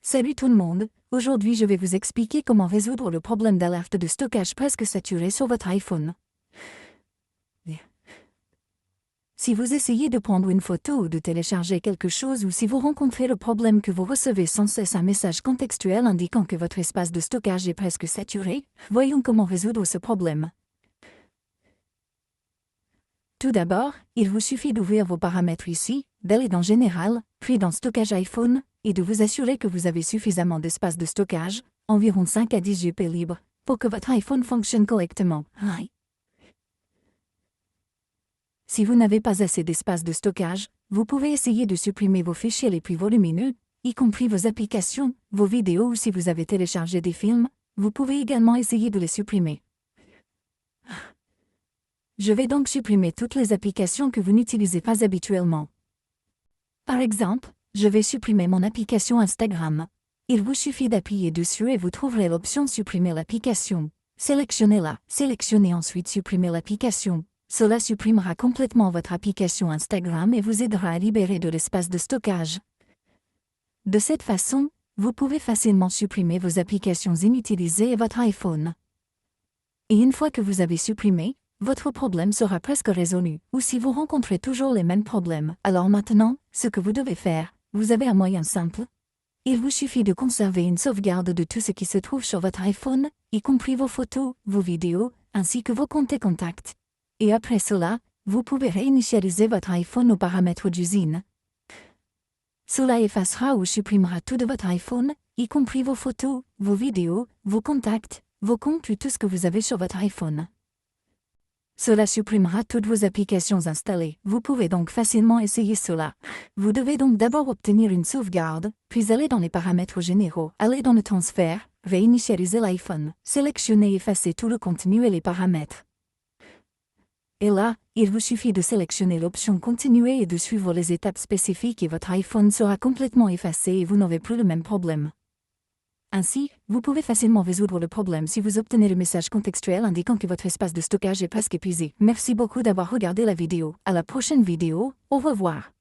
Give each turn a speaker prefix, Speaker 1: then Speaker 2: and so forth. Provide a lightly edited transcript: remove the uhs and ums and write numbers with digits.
Speaker 1: Salut tout le monde, aujourd'hui je vais vous expliquer comment résoudre le problème d'alerte de stockage presque saturé sur votre iPhone. Si vous essayez de prendre une photo ou de télécharger quelque chose ou si vous rencontrez le problème que vous recevez sans cesse un message contextuel indiquant que votre espace de stockage est presque saturé, voyons comment résoudre ce problème. Tout d'abord, il vous suffit d'ouvrir vos paramètres ici, d'aller dans Général, puis dans Stockage iPhone, et de vous assurer que vous avez suffisamment d'espace de stockage, environ 5 à 10 Go libres, pour que votre iPhone fonctionne correctement. Si vous n'avez pas assez d'espace de stockage, vous pouvez essayer de supprimer vos fichiers les plus volumineux, y compris vos applications, vos vidéos ou si vous avez téléchargé des films, vous pouvez également essayer de les supprimer. Je vais donc supprimer toutes les applications que vous n'utilisez pas habituellement. Par exemple, je vais supprimer mon application Instagram. Il vous suffit d'appuyer dessus et vous trouverez l'option Supprimer l'application. Sélectionnez-la, sélectionnez ensuite Supprimer l'application. Cela supprimera complètement votre application Instagram et vous aidera à libérer de l'espace de stockage. De cette façon, vous pouvez facilement supprimer vos applications inutilisées et votre iPhone. Et une fois que vous avez supprimé, votre problème sera presque résolu, ou si vous rencontrez toujours les mêmes problèmes. Alors maintenant, ce que vous devez faire, vous avez un moyen simple. Il vous suffit de conserver une sauvegarde de tout ce qui se trouve sur votre iPhone, y compris vos photos, vos vidéos, ainsi que vos comptes et contacts. Et après cela, vous pouvez réinitialiser votre iPhone aux paramètres d'usine. Cela effacera ou supprimera tout de votre iPhone, y compris vos photos, vos vidéos, vos contacts, vos comptes ou tout ce que vous avez sur votre iPhone. Cela supprimera toutes vos applications installées. Vous pouvez donc facilement essayer cela. Vous devez donc d'abord obtenir une sauvegarde, puis aller dans les paramètres généraux, aller dans le transfert, réinitialiser l'iPhone, sélectionner et effacer tout le contenu et les paramètres. Et là, il vous suffit de sélectionner l'option Continuer et de suivre les étapes spécifiques et votre iPhone sera complètement effacé et vous n'aurez plus le même problème. Ainsi, vous pouvez facilement résoudre le problème si vous obtenez le message contextuel indiquant que votre espace de stockage est presque épuisé. Merci beaucoup d'avoir regardé la vidéo. À la prochaine vidéo, au revoir.